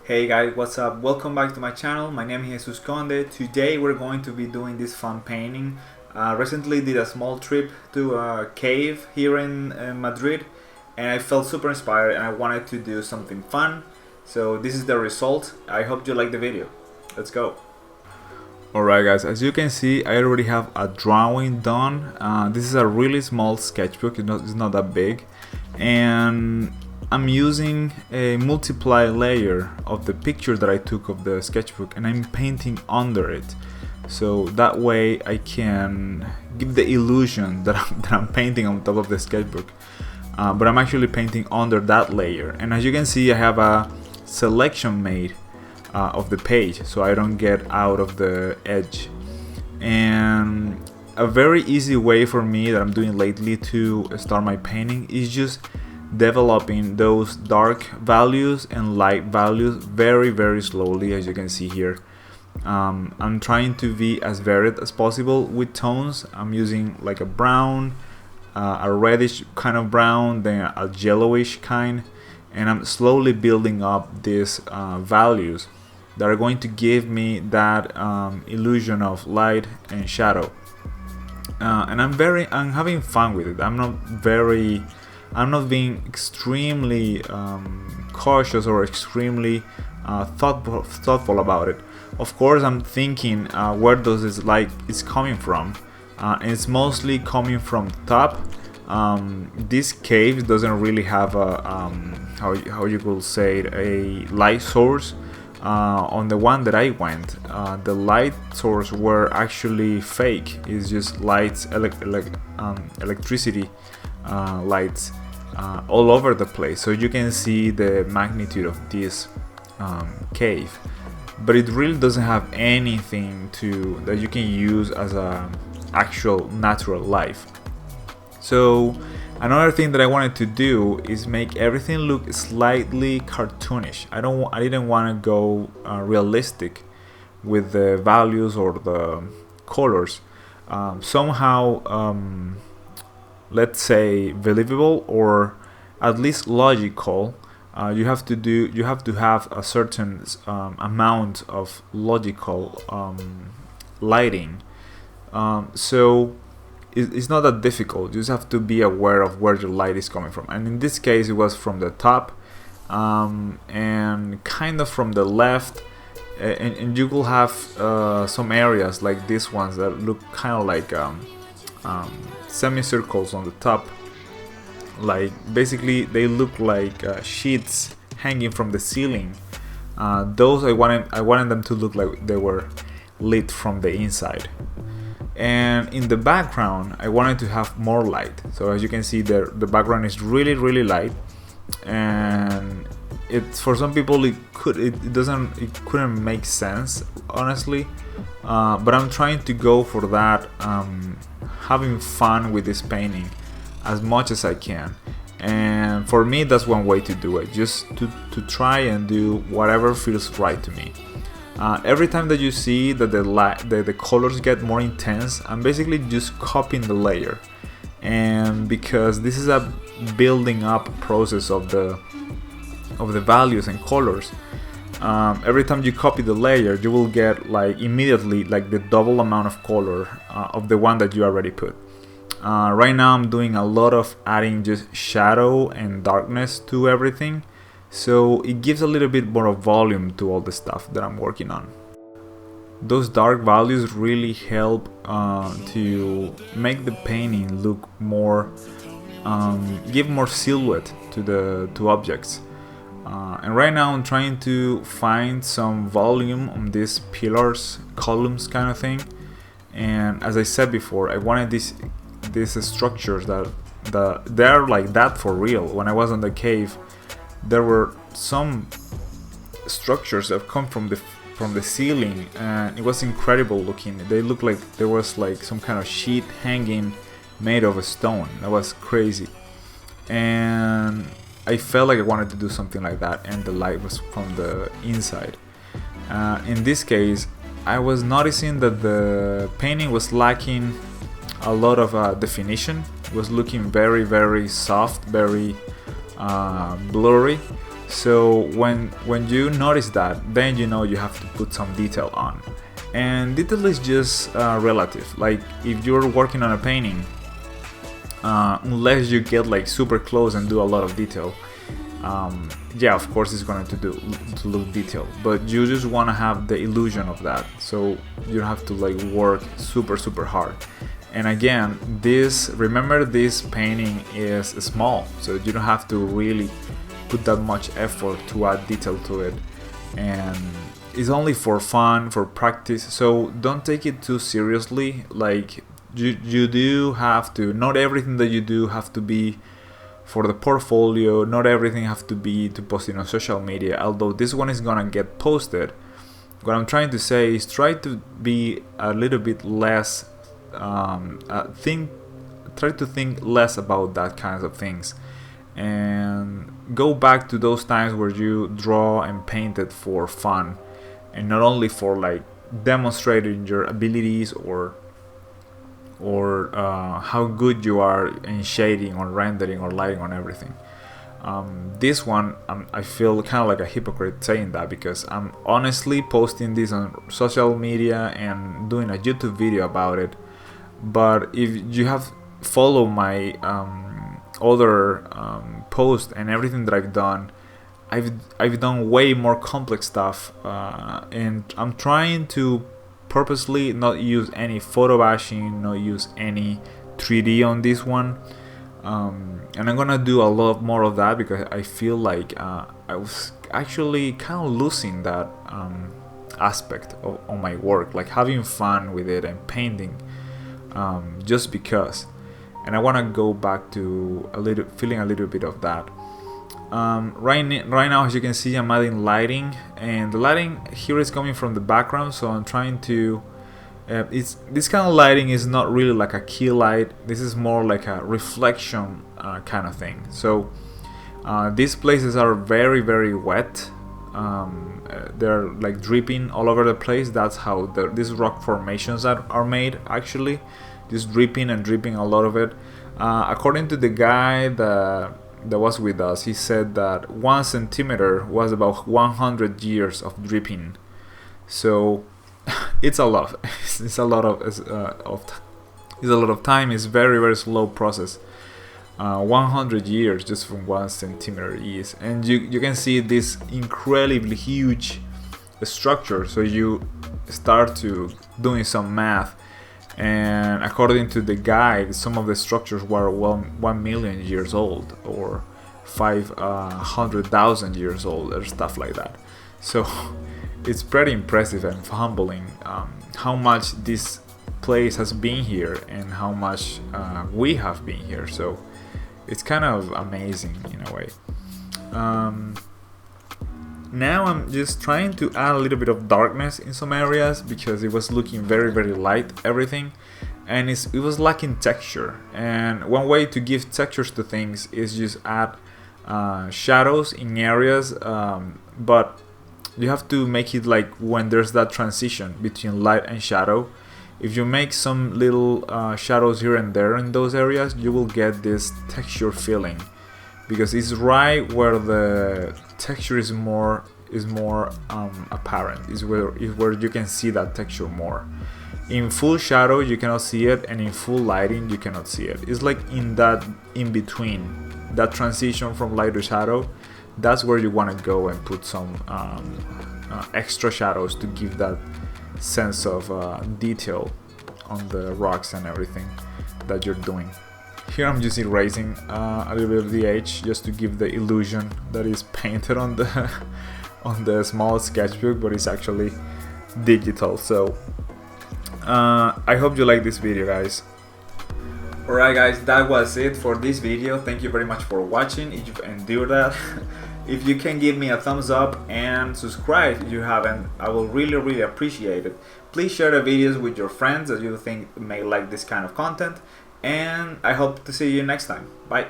Hey guys, what's up? Welcome back to my channel. My name is Jesus Conde. Today we're going to be doing this fun painting. Recently did a small trip to a cave here in Madrid, and I felt super inspired and I wanted to do something fun. So this is the result. I hope you like the video. Let's go. Alright guys, as you can see, I already have a drawing done. This is a really small sketchbook, it's not that big, and I'm using a multiply layer of the picture that I took of the sketchbook, and I'm painting under it, so that way I can give the illusion that I'm painting on top of the sketchbook, but I'm actually painting under that layer. And as you can see, I have a selection made of the page so I don't get out of the edge. And a very easy way for me that I'm doing lately to start my painting is just developing those dark values and light values very slowly, as you can see here. I'm trying to be as varied as possible with tones. I'm using like a brown, a reddish kind of brown, then a yellowish kind, and I'm slowly building up these values that are going to give me that illusion of light and shadow. And I'm having fun with it. I'm not being extremely cautious or extremely thoughtful about it. Of course, I'm thinking where does this light is coming from, and it's mostly coming from the top. This cave doesn't really have a how you could say it, a light source. On the one that I went, the light source were actually fake. It's just lights, electricity lights all over the place, so you can see the magnitude of this cave, but it really doesn't have anything that you can use as a actual natural life. So another thing that I wanted to do is make everything look slightly cartoonish. I didn't want to go realistic with the values or the colors. Somehow let's say believable, or at least logical. You have to have a certain amount of logical lighting. So it's not that difficult. You just have to be aware of where your light is coming from, and in this case it was from the top and kind of from the left, and you will have some areas like these ones that look kind of like semicircles on the top. Like basically they look like sheets hanging from the ceiling. Those I wanted them to look like they were lit from the inside. And in the background I wanted to have more light, so as you can see there, the background is really light, and it's, for some people it couldn't make sense, honestly, but I'm trying to go for that, having fun with this painting as much as I can. And for me that's one way to do it, just to try and do whatever feels right to me. Every time that you see that the colors get more intense, I'm basically just copying the layer, and because this is a building up process of the values and colors, every time you copy the layer you will get like immediately like the double amount of color of the one that you already put. Right now I'm doing a lot of adding just shadow and darkness to everything, so it gives a little bit more of volume to all the stuff that I'm working on. Those dark values really help to make the painting look more, give more silhouette to objects. And right now I'm trying to find some volume on these pillars, columns kind of thing. And as I said before, I wanted these structures that they're like that for real. When I was in the cave, there were some structures that come from the ceiling, and it was incredible looking. They looked like there was like some kind of sheet hanging made of a stone. That was crazy, and I felt like I wanted to do something like that, and the light was from the inside. In this case, I was noticing that the painting was lacking a lot of definition. It was looking very soft, very blurry. So when you notice that, then you know you have to put some detail on. And detail is just relative. Like if you're working on a painting, unless you get like super close and do a lot of detail, yeah, of course it's going to look detailed, but you just want to have the illusion of that, so you have to like work super hard. And again, remember this painting is small, so you don't have to really put that much effort to add detail to it, and it's only for fun, for practice, so don't take it too seriously. Like you do have to, not everything that you do have to be for the portfolio, not everything has to be to post it on social media, although this one is gonna get posted. What I'm trying to say is try to be a little bit less, try to think less about that kinds of things, and go back to those times where you draw and painted for fun, and not only for like demonstrating your abilities or how good you are in shading or rendering or lighting on everything. This one, I feel kind of like a hypocrite saying that, because I'm honestly posting this on social media and doing a YouTube video about it. But if you have followed my other posts and everything that I've done, I've done way more complex stuff, and I'm trying to purposely not use any photo bashing, not use any 3D on this one, and I'm gonna do a lot more of that, because I feel like I was actually kind of losing that aspect of my work, like having fun with it and painting, just because. And I want to go back to feeling a little bit of that. Right now, as you can see, I'm adding lighting, and the lighting here is coming from the background, so I'm trying to this kind of lighting is not really like a key light. This is more like a reflection kind of thing. So these places are very wet. They're like dripping all over the place. That's how these rock formations are made, actually, just dripping and dripping, a lot of it. According to the guy that was with us, he said that 1 centimeter was about 100 years of dripping. So it's a lot. It's a lot of time. It's very slow process. 100 years just from 1 centimeter is, and you can see this incredibly huge structure. So you start to doing some math, and according to the guide, some of the structures were 1 million years old, or 500,000 years old, or stuff like that. So it's pretty impressive and humbling how much this place has been here and how much we have been here. So it's kind of amazing in a way. Now I'm just trying to add a little bit of darkness in some areas, because it was looking very light, everything, and it was lacking texture. And one way to give textures to things is just add shadows in areas, but you have to make it like when there's that transition between light and shadow. If you make some little shadows here and there in those areas, you will get this texture feeling, because it's right where the texture is more apparent. Is where you can see that texture more. In full shadow you cannot see it, and in full lighting you cannot see it. It's like in that in between, that transition from light to shadow. That's where you want to go and put some extra shadows to give that sense of detail on the rocks and everything that you're doing. Here I'm just erasing a little bit of the edge, just to give the illusion that is painted on the on the small sketchbook, but it's actually digital. So I hope you like this video, guys. Alright guys, that was it for this video. Thank you very much for watching, if you've endured that. If you can give me a thumbs up and subscribe if you haven't, I will really appreciate it. Please share the videos with your friends that you think may like this kind of content, and I hope to see you next time. Bye.